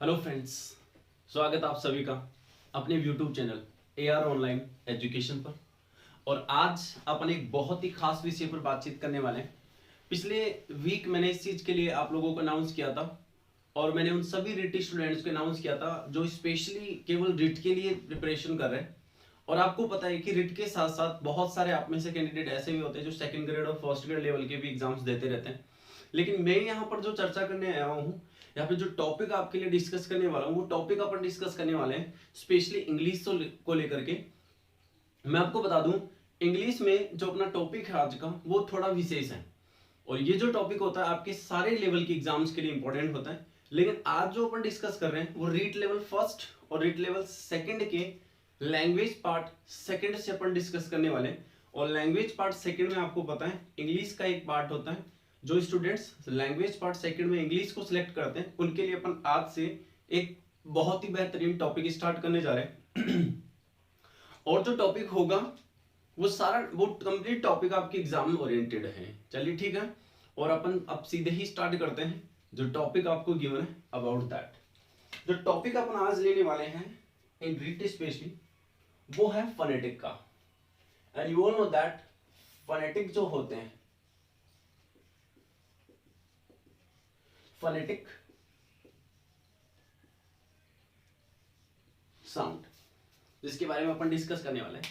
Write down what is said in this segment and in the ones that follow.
Hello friends, स्वागत है आप सभी का अपने YouTube channel AR online education पर। और आज अपन एक बहुत ही खास विषय पर बातचीत करने वाले हैं। पिछले वीक मैंने इस चीज़ के लिए आप लोगों को अनाउंस किया था और मैंने उन सभी रिट स्टूडेंट्स को अनाउंस किया था जो स्पेशली केवल रिट के लिए प्रिपरेशन कर रहे हैं। और आपको पता है कि रिट के साथ साथ बहुत सारे आप में से कैंडिडेट ऐसे भी होते हैं जो सेकंड ग्रेड और फर्स्ट ग्रेड लेवल के भी एग्जाम्स देते रहते हैं। लेकिन मैं यहाँ पर जो चर्चा करने आया हूँ, यहाँ पे जो टॉपिक आपके लिए डिस्कस करने वाला हूँ, वो टॉपिक अपन डिस्कस करने वाले हैं स्पेशली इंग्लिश को लेकर के। मैं आपको बता दूं, इंग्लिश में जो अपना टॉपिक है आज का वो थोड़ा विशेष है। और ये जो टॉपिक होता है आपके सारे लेवल के एग्जाम्स के लिए इंपॉर्टेंट होता है। लेकिन आज जो अपन डिस्कस कर रहे हैं वो रीट लेवल फर्स्ट और रीट लेवल सेकंड के लैंग्वेज पार्ट सेकंड से अपन डिस्कस करने वाले हैं। और लैंग्वेज पार्ट सेकंड में आपको पता है इंग्लिश का एक पार्ट होता है। जो स्टूडेंट्स लैंग्वेज पार्ट सेकंड में इंग्लिश को सिलेक्ट करते हैं उनके लिए अपन आज से एक बहुत ही बेहतरीन टॉपिक स्टार्ट करने जा रहे हैं। और जो टॉपिक होगा वो कंप्लीट टॉपिक आपके एग्जाम ओरिएंटेड है। चलिए ठीक है, और अपन अब सीधे ही स्टार्ट करते हैं जो टॉपिक आपको गिवन है अबाउट दैट। जो टॉपिक अपन आज लेने वाले हैं इन रीट स्पेशली वो है फोनेटिक का। And you all know that phonetic जो होते हैं, फोनेटिक साउंड, जिसके बारे में अपन डिस्कस करने वाले हैं।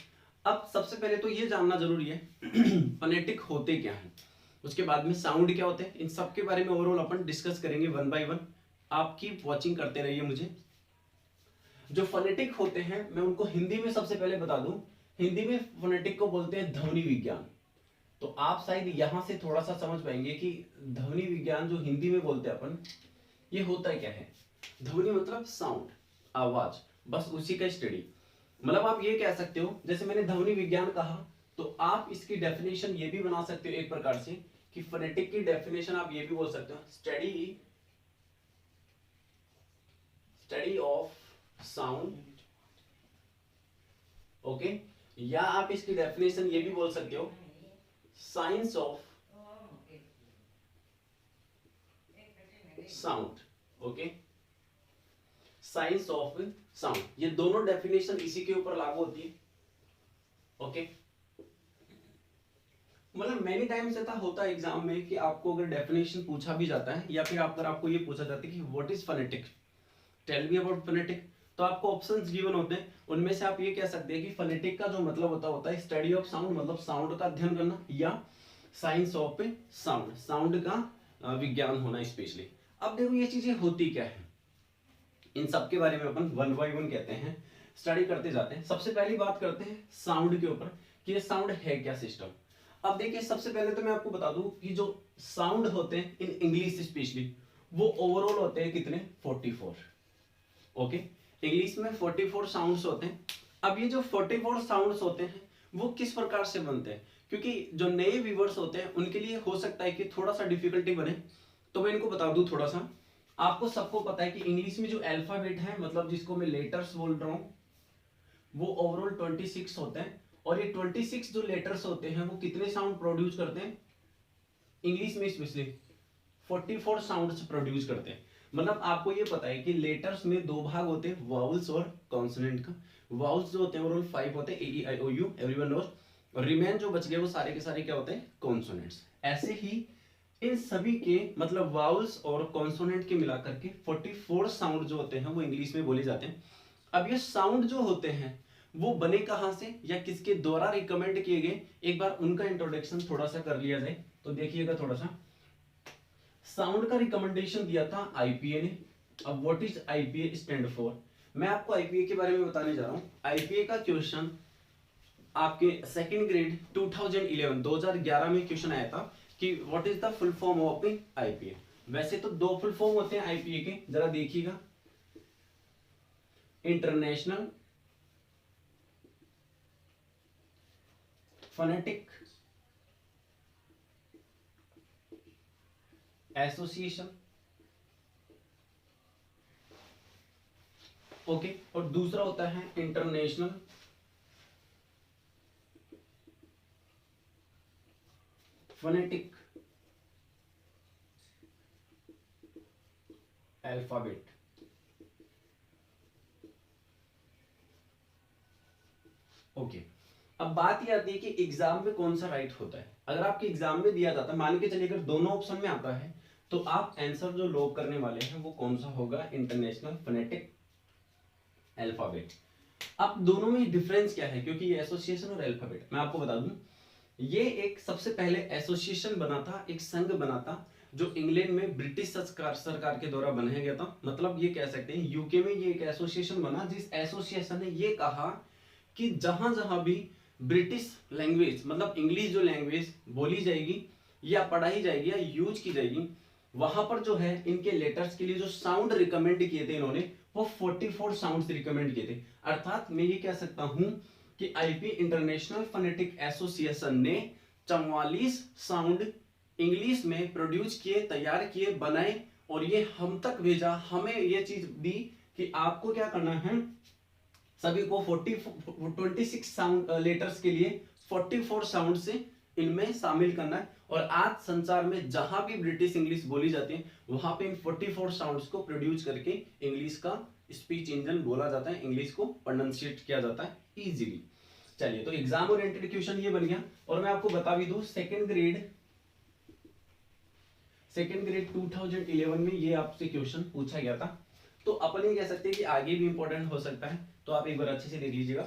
अब सबसे पहले तो ये जानना जरूरी है फोनेटिक होते क्या हैं, उसके बाद में साउंड क्या होते हैं, इन सब के बारे में ओवरऑल अपन डिस्कस करेंगे वन बाय वन। आप कीप वॉचिंग करते रहिए मुझे। जो फोनेटिक होते हैं मैं उनको हिंदी में सबसे पहले बता दूं। हिंदी में फोनेटिक को बोलते हैं ध्वनि विज्ञान। तो आप शायद यहां से थोड़ा सा समझ पाएंगे कि ध्वनि विज्ञान जो हिंदी में बोलते हैं अपन, ये होता क्या है। ध्वनि मतलब साउंड, आवाज, बस उसी का स्टडी। मतलब आप ये कह सकते हो, जैसे मैंने ध्वनि विज्ञान कहा तो आप इसकी डेफिनेशन ये भी बना सकते हो एक प्रकार से कि फोनेटिक की डेफिनेशन आप ये भी बोल सकते हो स्टडी ऑफ साउंड। ओके, या आप इसकी डेफिनेशन ये भी बोल सकते हो science of sound. Okay, science of sound, ये दोनों डेफिनेशन इसी के ऊपर लागू होती है। ओके, मतलब मेनी टाइम्स ऐसा होता है एग्जाम में कि आपको अगर डेफिनेशन पूछा भी जाता है या फिर अगर आपको ये पूछा जाता है कि what is phonetic, tell me about phonetic, तो आपको ऑप्शंस गिवन होते हैं। उनमें से आप ये कह सकते हैं कि फोनेटिक का जो मतलब होता है स्टडी ऑफ साउंड, मतलब साउंड का अध्ययन करना, या साइंस ऑफ साउंड, साउंड का विज्ञान होना स्पेशली। अब देखो ये चीजें होती क्या है, इन सब के बारे में अपन वन बाय वन कहते हैं, स्टडी करते जाते हैं। सबसे पहली बात करते हैं साउंड के ऊपर कि ये साउंड है क्या सिस्टम। अब देखिए सबसे पहले तो मैं आपको बता दूं कि जो साउंड होते हैं इन इंग्लिश स्पेशली वो ओवरऑल होते हैं कितने, 44। ओके, इंग्लिश में 44 साउंड्स होते हैं। अब ये जो 44 साउंड्स होते हैं वो किस प्रकार से बनते हैं, क्योंकि जो नए व्यूवर्स होते हैं उनके लिए हो सकता है कि थोड़ा सा डिफिकल्टी बने, तो मैं इनको बता दूं थोड़ा सा। आपको सबको पता है कि इंग्लिश में जो अल्फाबेट है, मतलब जिसको मैं लेटर्स बोल रहा हूं, वो ओवरऑल 26 होते हैं। और ये 26 जो लेटर्स होते हैं वो कितने साउंड प्रोड्यूस करते हैं, इंग्लिश में स्पेशली 44 साउंड्स प्रोड्यूस करते हैं। मतलब आपको ये पता है कि लेटर्स में दो भाग होते हैं, वाउल्स और कॉन्सोनेंट का। वाउल्स जो होते हैं ओवरऑल 5 होते हैं, ए ई आई ओ यू, एवरीवन नोस। और रिमेन जो बच गए वो सारे के सारे क्या होते हैं, कॉन्सोनेंट्स। ऐसे ही इन सभी के मतलब वाउल्स और कॉन्सोनेंट के मिलाकर के 44 साउंड जो होते हैं वो इंग्लिश में बोले जाते हैं। अब ये साउंड जो होते हैं वो बने कहां से या किसके द्वारा रिकमेंड किए गए, एक बार उनका इंट्रोडक्शन थोड़ा सा कर लिया जाए तो देखिएगा थोड़ा सा। साउंड का रिकमेंडेशन दिया था आईपीए ने। अब what is IPA stand for, मैं आपको आईपीए के बारे में बताने जा रहा हूं। आईपीए का क्वेश्चन आपके सेकंड ग्रेड 2011 में क्वेश्चन आया था कि what is the full form of IPA. वैसे तो दो फुल फॉर्म होते हैं आईपीए के, जरा देखिएगा। इंटरनेशनल फोनेटिक एसोसिएशन, ओके, और दूसरा होता है इंटरनेशनल फोनेटिक अल्फाबेट ओके, अब बात ये आती है कि एग्जाम में कौन सा राइट होता है। अगर आपके एग्जाम में दिया जाता है, मान के चलिए अगर दोनों ऑप्शन में आता है, तो आप आंसर जो लॉक करने वाले हैं वो कौन सा होगा, इंटरनेशनल फोनेटिक अल्फाबेट। अब दोनों में डिफरेंस क्या है, क्योंकि ये एसोसिएशन और अल्फाबेट, मैं आपको बता दूं, ये एक सबसे पहले एसोसिएशन बना था, एक संघ बना था, जो इंग्लैंड में ब्रिटिश सरकार के द्वारा बनाया गया था। मतलब ये कह सकते हैं यूके में ये एक एसोसिएशन बना, जिस एसोसिएशन ने ये कहा कि जहां जहां भी ब्रिटिश लैंग्वेज मतलब इंग्लिश जो लैंग्वेज बोली जाएगी या पढ़ाई जाएगी या यूज की जाएगी, वहां पर जो है इनके लेटर्स के लिए जो साउंड रिकमेंड किए थे इन्होंने, वो 44 साउंड्स रिकमेंड किए थे। अर्थात मैं ये कह सकता हूं कि आईपी इंटरनेशनल फोनेटिक एसोसिएशन ने 44 साउंड इंग्लिश में प्रोड्यूस किए, तैयार किए, बनाए और ये हम तक भेजा, हमें ये चीज दी कि आपको क्या करना है, सभी को 26 साउंड लेटर्स के लिए 44 साउंड से इनमें शामिल करना है। और आज संसार में जहां भी ब्रिटिश इंग्लिश बोली जाती है, वहां पे इन 44 साउंड्स को प्रोड्यूस करके इंग्लिश का स्पीच इंजन बोला जाता है, इंग्लिश को प्रोनाउंसिएट किया जाता है इजीली। चलिए, तो एग्जाम ओरिएंटेड क्वेश्चन ये बन गया। और मैं आपको बता भी दूं, सेकंड ग्रेड 2011 में ये आपसे क्वेश्चन पूछा गया था। तो अपन ये कह सकते हैं कि आगे भी इंपॉर्टेंट हो सकता है, तो आप एक बार अच्छे से देख लीजिएगा।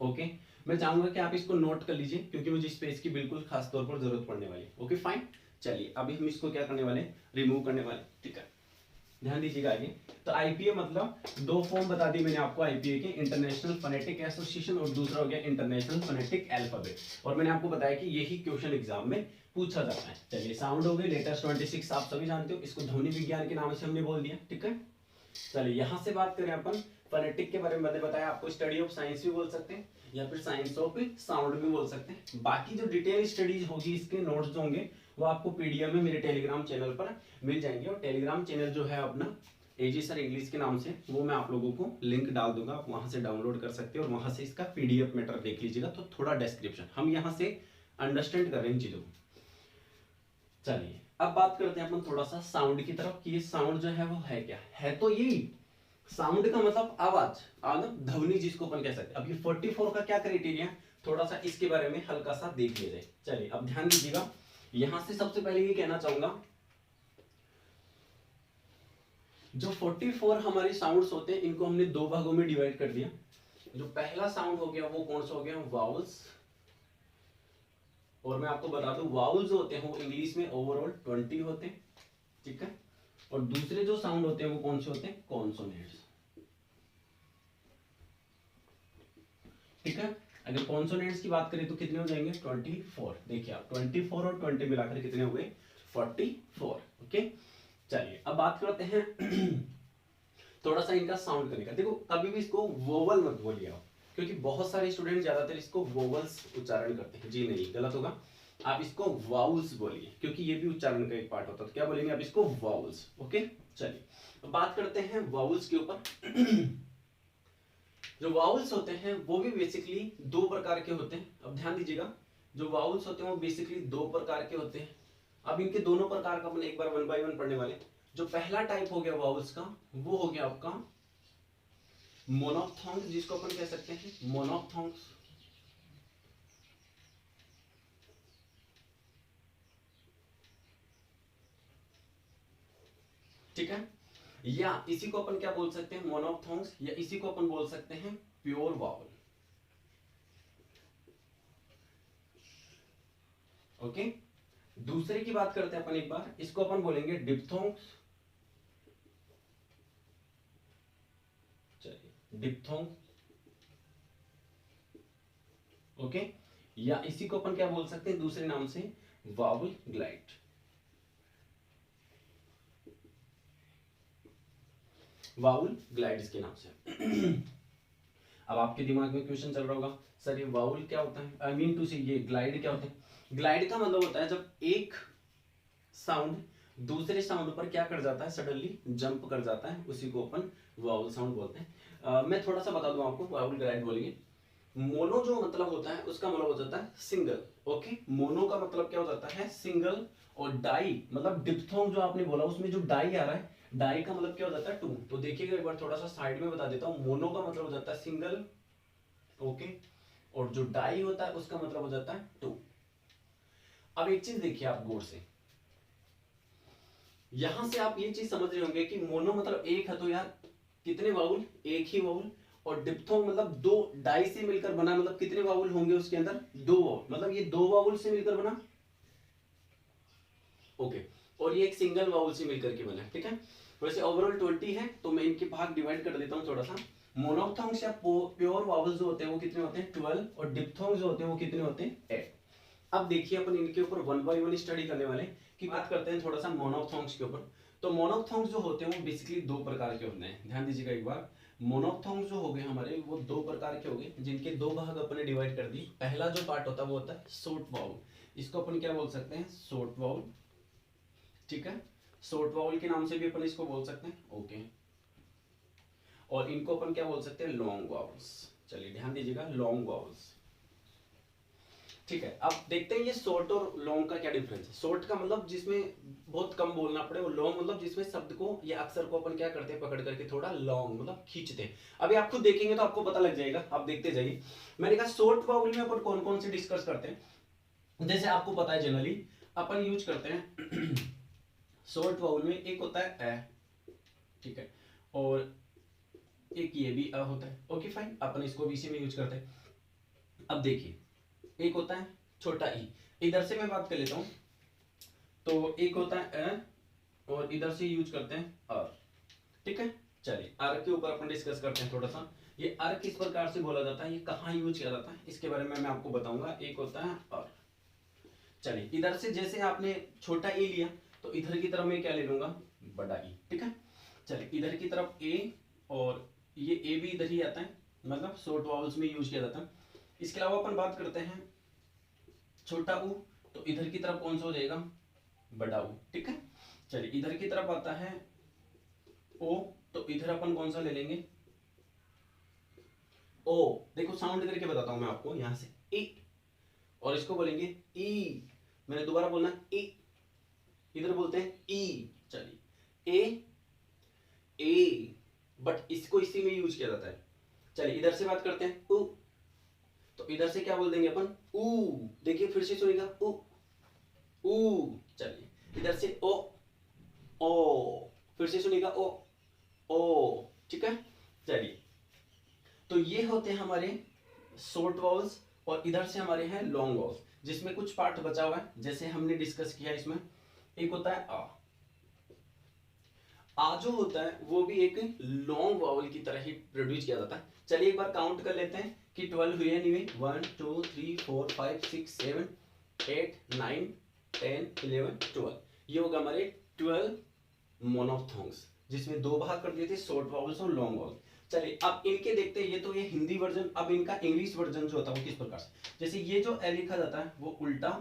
ओके, मैं चाहूंगा कि आप इसको नोट कर लीजिए, क्योंकि मुझे इस पेज की बिल्कुल खास तौर पर जरूरत पड़ने वाली है। ओके फाइन, चलिए अभी हम इसको क्या करने वाले, रिमूव करने वाले, ठीक है, ध्यान दीजिएगा आगे। तो आईपीए मतलब दो फॉर्म बता दी मैंने आपको आईपीए के, इंटरनेशनल फोनेटिक एसोसिएशन और दूसरा हो गया इंटरनेशनल फोनेटिक अल्फाबेट। और मैंने आपको बताया कि यही क्वेश्चन एग्जाम में पूछा जाता है। चलिए, साउंड हो गए, लेटर्स 26 आप सभी जानते हो, इसको ध्वनि विज्ञान के नाम से हमने बोल दिया, ठीक है। चलिए यहां से बात करें अपन फोनेटिक के बारे में, मैंने बताया आपको स्टडी ऑफ साइंस भी बोल सकते हैं या फिर साइंस ऑफ साउंड भी बोल सकते हैं। बाकी जो डिटेल स्टडीज होगी, इसके नोट्स जो होंगे वो आपको पीडीएफ में मेरे टेलीग्राम चैनल पर मिल जाएंगे। और टेलीग्राम चैनल जो है अपना एजी सर इंग्लिश के नाम से, वो मैं आप लोगों को लिंक डाल दूंगा, आप वहां से डाउनलोड कर सकते हैं और वहां से इसका पीडीएफ मैटर देख लीजिएगा। तो थोड़ा डिस्क्रिप्शन हम यहाँ से अंडरस्टैंड कर रहे हैं इन चीजों को। चलिए अब बात करते हैं अपन थोड़ा सा साउंड की तरफ, कि ये साउंड जो है वो है क्या है। तो यही साउंड का मतलब आवाज, ध्वनि जिसको अपन कह सकते हैं। अब ये 44 का क्या क्राइटेरिया, थोड़ा सा इसके बारे में हल्का सा देख लिया जाए। चलिए अब ध्यान दीजिएगा, यहां से सबसे पहले ये कहना चाहूंगा, जो 44 हमारे साउंड्स होते हैं, इनको हमने दो भागों में डिवाइड कर दिया। जो पहला साउंड हो गया वो कौन सा हो गया, वाउल्स। और मैं आपको बता दूं, वाउल्स होते हैं वो इंग्लिश में ओवरऑल 20 होते हैं, ठीक है। और दूसरे जो साउंड होते हैं वो कौन से होते हैं, कॉन्सोनेंट्स, ठीक है। अगर कॉन्सोनेंट्स की बात करें तो कितने हो जाएंगे, 24। देखिए आप 24 और 20 मिलाकर कितने हो गए, 44। ओके, चलिए अब बात करते हैं थोड़ा सा इनका साउंड करने का। देखो कभी भी इसको वोवल मत बोलिए आप, क्योंकि बहुत सारे स्टूडेंट ज्यादातर इसको वोवल्स उच्चारण करते हैं। जी नहीं, गलत होगा, आप इसको वाउल्स बोलिए, क्योंकि ये भी उच्चारण का एक पार्ट होता है। तो क्या बोलेंगे आप इसको, वाउल्स। ओके, चलिए अब बात करते हैं वाउल्स के ऊपर। जो वाउल्स होते हैं वो भी बेसिकली दो प्रकार के होते हैं। अब ध्यान दीजिएगा, जो वाउल्स होते हैं वो बेसिकली दो प्रकार के होते हैं। अब इनके दोनों प्रकार का अपन एक बार 1 बाय 1 पढ़ने वाले। जो पहला टाइप हो गया वाउल्स का, वो हो गया आपका मोनोफ्थोंग्स, जिसको अपन कह सकते हैं मोनोफ्थोंग्स। ठीक है, या इसी को अपन क्या बोल सकते हैं, मोनोफ्थोंग्स, या इसी को अपन बोल सकते हैं प्योर वाउल। ओके, दूसरे की बात करते हैं अपन एक बार, इसको अपन बोलेंगे डिप्थोंग्स। चलिए डिप्थोंग, ओके, या इसी को अपन क्या बोल सकते हैं दूसरे नाम से, वावल ग्लाइड। वाउल ग्लाइड्स के नाम से। अब आपके दिमाग में क्वेश्चन चल रहा होगा, सर ये वाउल क्या होता है, आई मीन टू से ये ग्लाइड क्या होता है। ग्लाइड का मतलब होता है जब एक साउंड दूसरे साउंड पर क्या कर जाता है, सडनली जंप कर जाता है, उसी को अपन वाउल साउंड बोलते हैं। मैं थोड़ा सा बता दूं आपको, वाउल ग्लाइड बोलेंगे। मोनो जो मतलब होता है उसका मतलब हो जाता है सिंगल। ओके, मोनो का मतलब क्या हो जाता है, सिंगल। और डाई मतलब डिप्थोंग जो आपने बोला, उसमें जो डाई आ रहा है, डाई का मतलब क्या हो जाता है, टू। तो देखिएगा एक बार थोड़ा सा साइड में बता देता हूं, मोनो का मतलब हो जाता है सिंगल, ओके, और जो डाई होता है उसका मतलब हो जाता है 2। अब एक चीज देखिए आप गौर से, यहां से आप ये चीज समझ रहे होंगे कि मोनो मतलब एक है, तो यार कितने वाउल, एक ही वाउल। और डिप्थोंग मतलब दो डाई से मिलकर बना, मतलब कितने वाउल होंगे उसके अंदर, 2 वाउल, मतलब ये 2 वाउल से मिलकर बना। ओके, और ये एक सिंगल वाउल से मिलकर के बना है, ठीक है। वैसे ओवरऑल 20 है, तो मैं इनके भाग डिवाइड कर देता हूँ थोड़ा सा। मोनोप्थोंग्स या प्योर वावल्स जो होते हैं वो कितने होते हैं 12, और डिप्थोंग्स जो होते हैं वो कितने होते हैं 8। अब देखिए अपन इनके ऊपर 1 बाय 1 स्टडी करने वाले कि बात करते हैं थोड़ा सा मोनोप्थोंग्स के ऊपर। तो मोनोप्थोंग्स जो होते हैं वो बेसिकली 2 प्रकार के होते हैं, ध्यान दीजिएगा एक बार। मोनोप्थोंग्स जो हो गए हमारे वो 2 प्रकार के हो गए, जिनके 2 भाग अपने डिवाइड कर दिए। पहला जो पार्ट होता है वो होता है शॉर्ट वाउल, इसको अपन क्या बोल सकते हैं, शॉर्ट वाउल, ठीक है। शॉर्ट वाउल के नाम से भी अपन इसको बोल सकते हैं, ओके। और इनको अपन क्या बोल सकते हैं, लॉन्ग वाउल्स। चलिए ध्यान दीजिएगा, लॉन्ग वाउल्स, ठीक है। अब देखते हैं ये शॉर्ट और लॉन्ग का क्या डिफरेंस है। शॉर्ट का मतलब जिसमें बहुत कम बोलना पड़े, और लॉन्ग मतलब जिसमें शब्द को या अक्षर को अपन क्या करते हैं, पकड़ करके थोड़ा लॉन्ग मतलब खींचते हैं। अभी आप खुद देखेंगे तो आपको पता लग जाएगा, आप देखते जाइए। मैंने कहा शॉर्ट वाउल में अपन कौन कौन से डिस्कस करते हैं। जैसे आपको पता है जनरली अपन यूज करते हैं शॉर्ट वाउल में एक होता है ए, ठीक है, और एक ये भी अ होता है, ओके फाइन, अपन इसको भी इसी में यूज करते हैं। अब देखिए एक होता है छोटा ई, इधर से मैं बात कर लेता हूं, तो एक होता है अ, और इधर से यूज करते हैं अर, ठीक है। चलिए अर के ऊपर अपन डिस्कस करते हैं थोड़ा सा। ये अर किस प्रकार से बोला जाता है, ये कहाँ यूज किया जाता है, इसके बारे में मैं आपको बताऊंगा। एक होता है अर, चलिए इधर से जैसे आपने छोटा ए लिया, तो इधर की तरफ मैं क्या ले लूंगा, बड़ा ई, ठीक है। चलिए इधर की तरफ ए, और ये ए भी इधर ही आता है, मतलब शॉर्ट वावल्स में यूज किया जाता है। इसके अलावा अपन बात करते हैं छोटा ऊ, तो इधर की तरफ कौन सा हो जाएगा, बड़ा ऊ, ठीक है। चलिए इधर की तरफ आता है ओ, तो इधर अपन कौन सा ले लेंगे, ओ। देखो साउंड करके बताता हूं मैं आपको, यहां से ए, और इसको बोलेंगे ई। मैंने दोबारा बोलना ए, इधर बोलते हैं ई। चलिए ए ए, बट इसको इसी में यूज किया जाता है। चलिए इधर से बात करते हैं उ, तो इधर से क्या बोल देंगे अपन, ऊ। देखिए फिर से सुनेगा उ ऊ। चलिए इधर से ओ ओ, फिर से सुनेगा ओ ओ, ठीक है। चलिए तो ये होते हैं हमारे शॉर्ट वाउल्स, और इधर से हमारे हैं लॉन्ग वाउल्स, जिसमें कुछ पार्ट बचा हुआ है जैसे हमने डिस्कस किया इसमें। एक होता है आ जो होता है वो भी एक लॉन्ग वावल की तरह ही प्रोड्यूस किया जाता है। चलिए एक बार काउंट कर लेते हैं कि 12 हुए नहीं हुए, 1 2 3 4 5 6 7 8 9 10 11 12, ये होगा हमारे 12 मोनोफ्थोंग्स, जिसमें 2 भाग कर दिए थे, शॉर्ट वावल्स और लॉन्ग वावल। चलिए अब इनके देखते हैं, ये तो ये हिंदी वर्जन। अब इनका इंग्लिश वर्जन जो होता है वो किस प्रकार से, जैसे ये जो ए लिखा जाता है वो उल्टा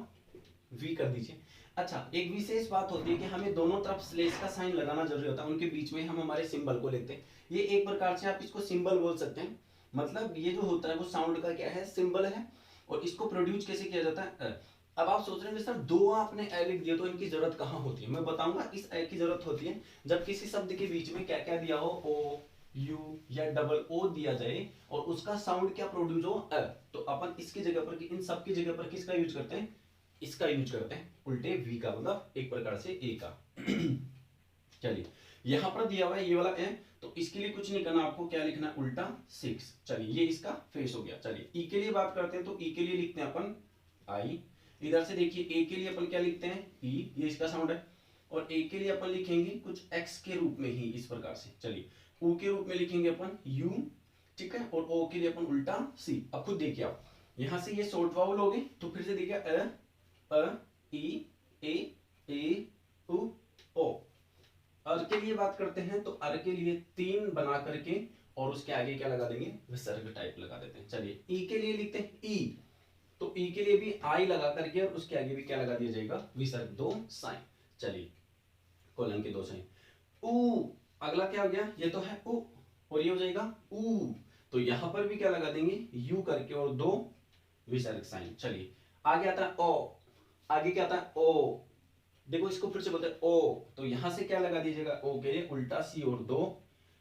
वी कर दीजिए। अच्छा एक विशेष बात होती है कि हमें दोनों तरफ स्लेश का साइन लगाना जरूरी होता है, उनके बीच में हम हमारे सिंबल को लेते हैं। ये एक प्रकार से आप इसको सिंबल बोल सकते हैं, मतलब ये जो होता है वो साउंड का क्या है, सिंबल है। और इसको प्रोड्यूस कैसे किया जाता है, अब आप सोच रहे हैं सर दो आपने ए लिख दिया तो इनकी जरूरत कहाँ होती है, मैं बताऊंगा। इस ए की जरूरत होती है जब किसी शब्द के बीच में क्या क्या दिया हो, ओ यू या डबल ओ दिया जाए, और उसका साउंड क्या प्रोड्यूस हो, अ, तो अपन इसकी जगह पर, इन सब की जगह पर किसका यूज करते हैं, इसका यूज करते हैं, उल्टे वी का, मतलब एक प्रकार से ए का। चलिए यहां पर दिया हुआ है ये वाला ए, तो इसके लिए कुछ नहीं करना आपको, क्या लिखना है, उल्टा 6। चलिए ये इसका फेस हो गया। चलिए ई के लिए बात करते हैं, तो ई के लिए लिखते हैं अपन आई। इधर से देखिए ए के लिए अपन क्या लिखते हैं, ई, ये इसका साउंड है। और ए के लिए अपन लिखेंगे कुछ एक्स के रूप में ही, इस प्रकार से। चलिए ऊ के रूप में लिखेंगे अपन यू, ठीक है, और ओ के लिए अपन उल्टा सी। अब खुद देखिए आप, यहां से ये शॉर्ट वावल हो गए, तो फिर से देखिए अ ई ए उ ओ। अर के लिए बात करते हैं, तो अर के लिए 3 बना करके और उसके आगे क्या लगा देंगे, विसर्ग टाइप लगा देते हैं। चलिए ई के लिए लिखते हैं ई, तो ई के लिए भी आई लगा करके और उसके आगे भी क्या लगा दिया जाएगा, विसर्ग 2 साइन। चलिए कोलन के 2 साइन। ऊ अगला क्या हो गया, ये तो है उ, और ये हो जाएगा ऊ, तो यहां पर भी क्या लगा देंगे, यू करके और 2 विसर्ग साइन। चलिए आगे आता है ओ, आगे क्या आता है ओ, देखो इसको फिर से बोलते हैं ओ, तो यहां से क्या लगा दीजिएगा, ओ के लिए उल्टा सी और 2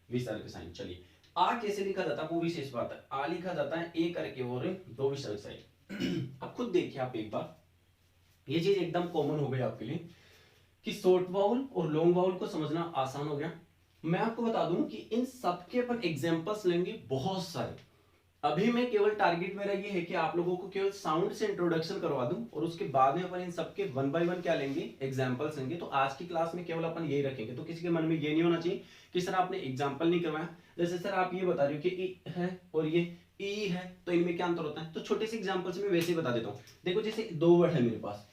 विसर्ग साइन। चलिए आ कैसे लिखा जाता है वो विशेष बात है। आ लिखा जाता है ए करके और दो विसर्ग सहित। अब खुद देखिए आप एक बार, ये चीज एकदम कॉमन हो गई आपके लिए कि शॉर्ट वाउल और लॉन्ग वाउल को समझना आसान हो गया। मैं आपको बता दूं कि इन सब के अपन एग्जांपल्स लेंगे बहुत सारे। अभी मैं केवल टारगेट मेरा ये है कि आप लोगों को केवल साउंड से इंट्रोडक्शन करवा दूं और उसके बाद में अपन इन सबके वन बाय वन क्या लेंगे, एग्जांपल्स लेंगे। तो आज की क्लास में केवल अपन यही रखेंगे, तो किसी के मन में ये नहीं होना चाहिए कि सर आपने एग्जांपल नहीं करवाया। जैसे सर आप ये बता रहे हो कि ई है और ये ई है, तो इनमें क्या अंतर होता है, तो छोटे से एग्जांपल से मैं वैसे ही बता देता हूँ। देखो जैसे दो वर्ड है मेरे पास,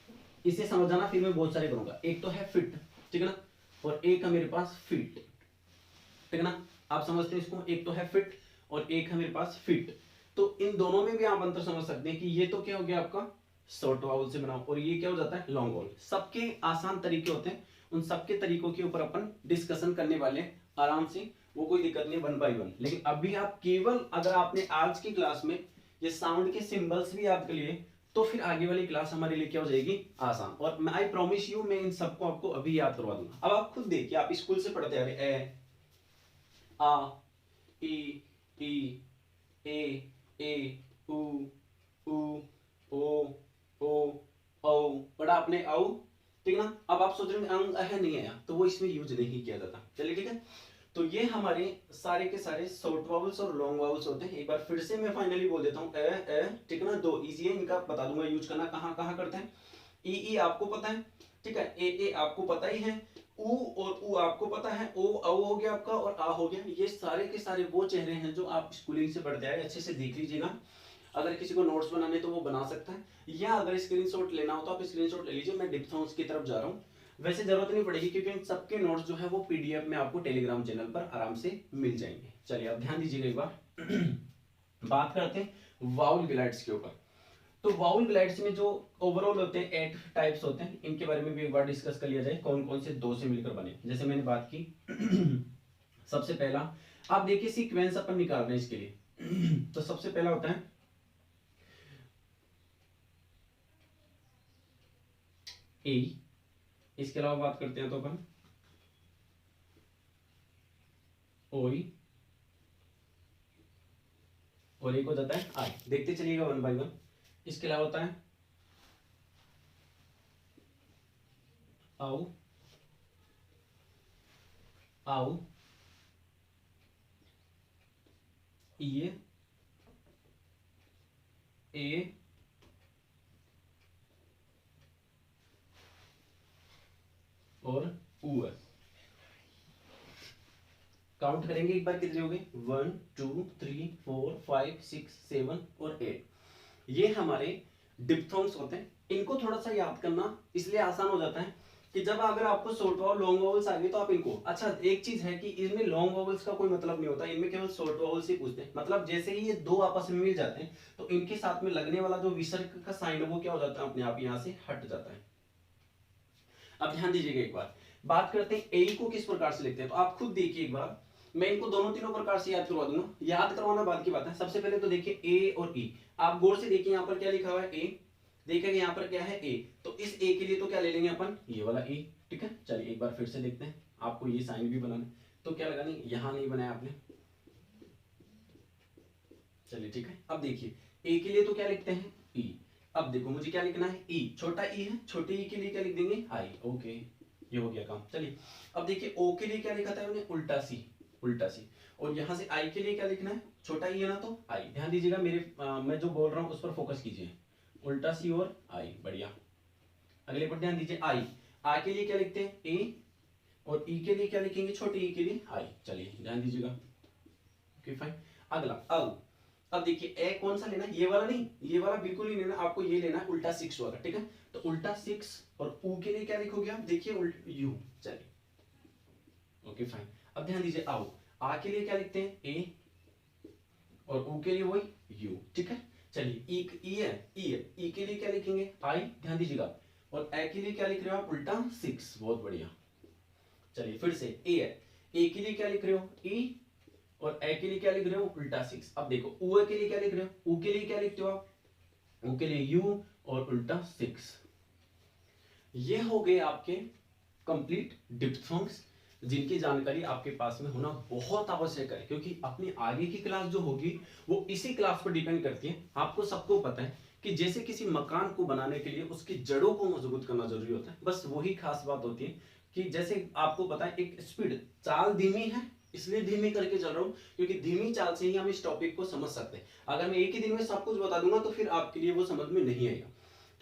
इसे समझ जाना, फिर मैं बहुत सारे करूंगा। एक तो है फिट, ठीक है ना, और एक है मेरे पास फीट, ठीक है ना। आप समझते हैं इसको, एक तो है फिट और एक है मेरे पास फीट। तो इन दोनों में भी आप अंतर समझ सकते हैं कि ये तो क्या हो गया आपका शॉर्ट वाउल से बना और ये क्या हो जाता है लॉन्ग वाउल। सबके आसान तरीके होते हैं, उन सबके तरीकों के ऊपर अपन डिस्कशन करने वाले आराम से, वो कोई दिक्कत नहीं, वन बाय वन। लेकिन अभी आप केवल अगर आपने आज की क्लास में ये साउंड के सिंबल्स भी याद कर लिए तो फिर आगे वाली क्लास हमारे लिए क्या हो जाएगी आसान। और मैं आई प्रॉमिस यू मैं इन सबको आपको अभी याद करवा दूंगा। अब आप खुद देखिए, आप स्कूल से पढ़ते आ रहे ए आ ई ए उ ओ औ, पढ़ा आपने औ, ठीक है ना। अब आप सोच रहे हैं अंग अह नहीं आया, तो वो इसमें यूज नहीं किया जाता। चलिए ठीक है, तो ये हमारे सारे के सारे शॉर्ट वावल्स और लॉन्ग वावल्स होते हैं। एक बार फिर से मैं फाइनली बोल देता हूँ, ए ठीक है ना, दो इजी है, इनका बता दूंगा यूज करना कहाँ कहाँ करते हैं। ई आपको पता है, ठीक है, ए आपको पता ही है, उ और उ आपको पता है, ओ औ हो गया आपका और आ हो गया। ये सारे के सारे वो चेहरे हैं जो आप स्कूलिंग से पढ़ते आए, अच्छे से देख लीजिएगा। अगर किसी को नोट्स बनाने तो वो बना सकता है, या अगर स्क्रीनशॉट लेना हो तो आप स्क्रीनशॉट ले लीजिए। मैं डिप्थोंस की तरफ जा रहा हूँ, वैसे जरूरत नहीं पड़ेगी क्योंकि इन सबके नोट्स जो है वो पीडीएफ में आपको टेलीग्राम चैनल पर आराम से मिल जाएंगे। चलिए अब ध्यान दीजिएगा एक बार बात करते हैं वाउल ग्लाइड्स के ऊपर। तो वाउल ग्लाइड्स में जो ओवरऑल होते हैं 8 टाइप्स होते हैं, इनके बारे में भी एक बार डिस्कस कर लिया जाए, कौन कौन से दो से मिलकर बने। जैसे मैंने बात की सबसे पहला आप देखिए सीक्वेंस अपन निकाल रहे हैं इसके लिए तो सबसे पहला होता है ए, इसके अलावा बात करते हैं तो अपन ओई, और एक हो जाता है आई। देखते चलिएगा वन बाय वन। इसके अलावा होता है आओ आओ, ये ए और ऊ। काउंट करेंगे एक बार कितने हो गए, 1 2 3 4 5 6 7 और 8। ये हमारे डिप्थोंग्स होते हैं। इनको थोड़ा सा याद करना इसलिए आसान हो जाता है कि जब अगर आपको शॉर्ट वावल लॉन्ग वावल्स आ गए तो आप इनको, अच्छा एक चीज है कि इसमें लॉन्ग वावल्स का कोई मतलब नहीं होता, इनमें केवल शॉर्ट वावल्स ही पूछते हैं। मतलब जैसे ही ये दो आपस में मिल जाते हैं तो इनके साथ में लगने वाला जो विसर्ग का साइन है वो क्या हो जाता है, अपने आप यहाँ से हट जाता है। अब ध्यान दीजिएगा एक बार, बात करते हैं ए को किस प्रकार से लिखते हैं। तो आप खुद देखिए एक बार, मैं इनको दोनों तीनों प्रकार से याद करवा दूंगा। याद करवाना बाद की बात है। सबसे पहले तो देखिए ए और ई, आप गौर से देखिए यहाँ पर क्या लिखा हुआ है ए, देखेंगे यहाँ पर क्या है ए, तो इस ए के लिए तो क्या ले लेंगे अपन, ये वाला ए, ठीक है। चलिए एक बार फिर से देखते हैं, आपको ये साइन भी बनाना, तो क्या लगाना, यहाँ नहीं बनाया आपने, चलिए ठीक है। अब देखिए ए के लिए तो क्या लिखते हैं ई, अब देखो मुझे क्या लिखना है ई, छोटा ई है, छोटे ई के लिए क्या लिख देंगे आई, ओके ये हो गया काम। चलिए अब देखिए ओ के लिए क्या लिखा था मैंने, उल्टा सी, उल्टा सी। और यहां से आई के लिए क्या लिखना है, छोटा ई है ना तो आई। ध्यान दीजिएगा मेरे मैं जो बोल रहा हूं उस पर फोकस कीजिए, उल्टा सी और आई, बढ़िया। अगले पर ध्यान दीजिए आई, आ के लिए क्या लिखते हैं ए, और ई के लिए क्या लिखेंगे, छोटे ई के लिए आई। चलिए ध्यान दीजिएगा, ओके फाइन। अगला अब देखिए ए कौन सा लेना है, ये वाला नहीं, ये वाला बिल्कुल नहीं लेना, आपको ये लेना है उल्टा 6 वाला, ठीक है। तो उल्टा 6 और ऊ के लिए क्या लिखोगे आप, देखिए यू, चलिए ओके फाइन। अब ध्यान दीजिए आओ, आ के लिए क्या लिखते हैं ए, और ऊ के लिए वही यू, ठीक है। चलिए ई है, ई के लिए क्या लिखेंगे आई, ध्यान दीजिएगा। और ए के लिए क्या लिख रहे हो आप, उल्टा 6, बहुत बढ़िया। चलिए फिर से ए है, ए के लिए क्या लिख रहे हो ई, और ए के लिए क्या लिख रहे हो उल्टा 6। अब देखो ऊ के लिए क्या लिख रहे हो, ऊ के लिए क्या लिखते हो आप, ऊ के लिए यू और उल्टा 6। ये हो गए आपके कंप्लीट डिप्थोंग्स। जिनकी जानकारी आपके पास में होना बहुत आवश्यक है, क्योंकि अपनी आगे की क्लास जो होगी वो इसी क्लास पर डिपेंड करती है। आपको सबको पता है कि जैसे किसी मकान को बनाने के लिए उसकी जड़ों को मजबूत करना जरूरी होता है, बस वही खास बात होती है कि जैसे आपको पता है एक स्पीड, चाल धीमी है इसलिए धीमी करके चल रहा हूँ, क्योंकि धीमी चाल से ही हम इस टॉपिक को समझ सकते हैं। अगर मैं एक ही दिन में सब कुछ बता दूंगा तो फिर आपके लिए वो समझ में नहीं आएगा।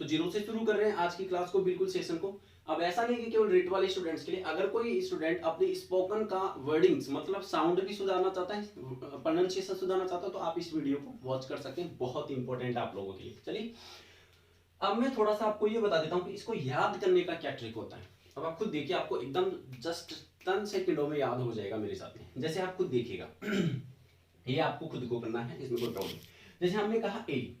तो जीरो से शुरू कर रहे हैं आज की क्लास को, बिल्कुल सेशन को। अब ऐसा नहीं कि केवल रेट वाले स्टूडेंट्स के लिए, अगर कोई स्टूडेंट अपनी स्पोकन का वर्डिंग्स मतलब साउंड भी सुधारना चाहता है, प्रोनाउंसिएशन सुधारना चाहता है, तो आप इस वीडियो को वॉच कर सकते हैं, बहुत इंपॉर्टेंट है आप लोगों के लिए। चलिए अब मैं थोड़ा सा आपको ये बता देता हूँ कि इसको याद करने का क्या ट्रिक होता है। अब आप खुद देखिए, आपको एकदम जस्ट 10 सेकंडों में याद हो जाएगा मेरे साथ में। जैसे आप खुद देखिएगा ये आपको खुद को करना है, इसमें कोई प्रॉब्लम। जैसे हमने कहा ए,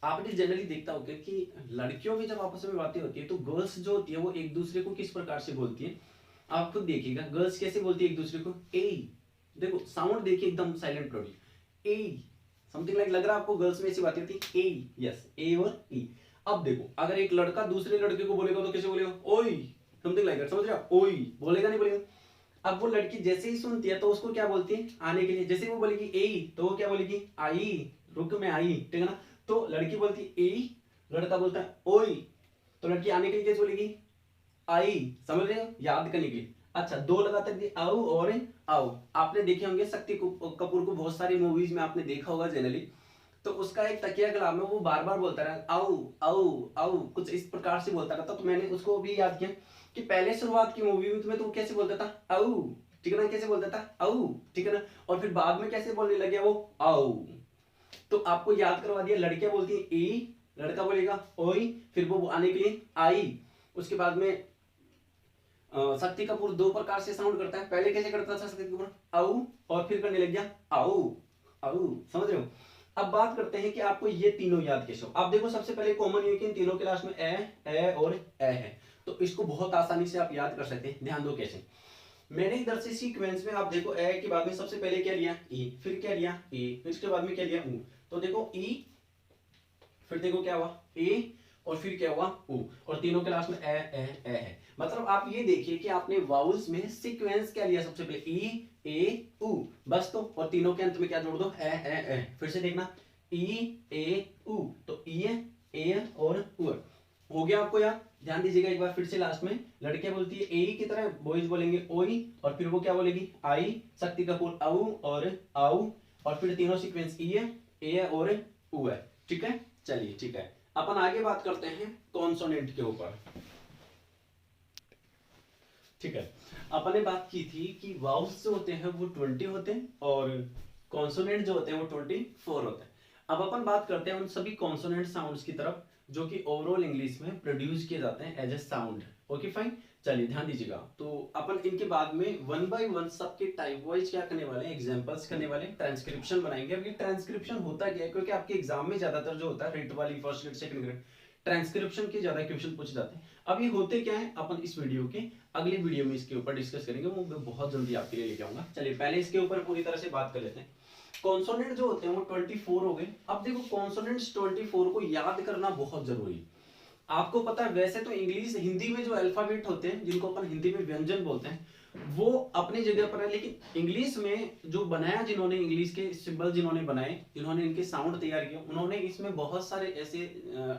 आपने जनरली देखता होगा कि लड़कियों में जब आपस में बातें होती है तो गर्ल्स जो होती है वो एक दूसरे को किस प्रकार से बोलती है। आप खुद देखिएगा गर्ल्स कैसे बोलती है एक दूसरे को, ए। देखो साउंड देखिए एकदम साइलेंट प्रोडी, ए समथिंग लाइक, लग रहा है आपको गर्ल्स में ऐसी बातें होती है, ए, यस, ए और ई। अब देखो अगर एक लड़का दूसरे लड़के को बोलेगा तो कैसे बोलेगा, ओई, समथिंग लाइक दैट, समझ रहे हो, ओई बोलेगा नहीं बोलेगा। अब वो लड़की जैसे ही सुनती है तो उसको क्या बोलती है आने के लिए, जैसे वो बोलेगी ए तो वो क्या बोलेगी, आई, रुक मैं आई, ठीक है ना। तो लड़की बोलती है ए, लड़का बोलता है ओई, तो लड़की आने के लिए कैसे बोलेगी, आई, समझ रहे हो, याद करने के लिए। अच्छा दो लगातार दिए, आओ और आओ। आपने देखे होंगे शक्ति कपूर को बहुत सारी मूवीज में आपने देखा होगा जनरली, तो उसका एक तकिया कलाम है, वो बार बार बोलता रहा आओ आओ आओ, कुछ इस प्रकार से बोलता रहता। तो मैंने उसको भी याद किया कि पहले शुरुआत की मूवी में तुम्हें तो कैसे बोलता था, आओ, ठीक है ना, कैसे बोलता था, आओ, ठीक है ना, और फिर बाद में कैसे बोलने लग गया वो, आओ। तो आपको याद करवा दिया, लड़कियां बोलती है ई, लड़का बोलेगा ओई, फिर वो आने के लिए आई। उसके बाद में शक्ति कपूर दो प्रकार से साउंड करता है, पहले कैसे करता था शक्ति कपूर, आओ, और फिर करने लग गया आओ आओ, समझ रहे हो। अब बात करते हैं कि आपको ये तीनों याद कैसे हो। आप देखो सबसे पहले कॉमन ये कि इन तीनों के लास्ट में ए और ए है, तो इसको बहुत आसानी से आप याद कर सकते हैं। ध्यान दो कैसे, मैंने इधर से सीक्वेंस में आप देखो ए के बाद में सबसे पहले क्या लिया ई, फिर क्या लिया ए, फिर इसके बाद में क्या लिया ऊ। तो देखो ई, फिर देखो क्या हुआ ए, और फिर क्या हुआ ऊ, और तीनों के लास्ट में ए है। मतलब आप ये देखिए कि आपने वाउल्स में सीक्वेंस क्या लिया, सबसे पहले ई ए ऊ, बस। तो और तीनों के अंत में क्या जोड़ दो, ए। फिर से देखना ई ए ऊ, तो ई ए और ऊ हो गया आपको याद। ध्यान दीजिएगा एक बार फिर से, लास्ट में लड़कियां बोलती है ए की तरह, बॉयज बोलेंगे ओई, और फिर वो क्या बोलेगी आई, शक्ति कपूर आऊ और आऊ, और फिर तीनों सीक्वेंस ई है, ए और ऊ है, ठीक है। चलिए ठीक है, अपन आगे बात करते हैं कॉन्सोनेंट के ऊपर, ठीक है। अपन ने बात की थी कि वाउल्स जो होते हैं वो 20 होते हैं और कॉन्सोनेंट जो होते हैं वो 24 होते हैं। अब अपन बात करते हैं उन सभी कॉन्सोनेंट साउंड्स की तरफ जो कि ओवरऑल इंग्लिश में प्रोड्यूस किए जाते हैं as a sound. Okay fine, चलिए ध्यान दीजिएगा। तो अपन इनके बाद में वन बाय वन सबके टाइप वाइज क्या करने वाले हैं, एग्जांपल्स करने वाले हैं, ट्रांसक्रिप्शन बनाएंगे। अब ये ट्रांसक्रिप्शन होता क्या है, क्योंकि आपके एग्जाम में ज्यादातर जो होता है रेट वाली first grade second grade transcription के ज्यादा क्वेश्चन पूछे जाते हैं। अब ये होते क्या है अपन इस वीडियो के अगले वीडियो में इसके ऊपर डिस्कस करेंगे, वो मैं बहुत जल्दी आपके लिए लेके आऊंगा। चलिए पहले इसके ऊपर पूरी तरह से बात कर लेते हैं। कॉन्सोनेंट जो होते हैं वो 24 हो गए। अब देखो कॉन्सोनेंट्स 24 को याद करना बहुत जरूरी है। आपको पता है वैसे तो इंग्लिश हिंदी में जो अल्फाबेट होते हैं जिनको अपन हिंदी में व्यंजन बोलते हैं वो अपनी जगह पर है, लेकिन इंग्लिश में जो बनाया, जिन्होंने इंग्लिश के सिंबल जिन्होंने बनाए, जिन्होंने इनके साउंड तैयार किए, उन्होंने इसमें बहुत सारे ऐसे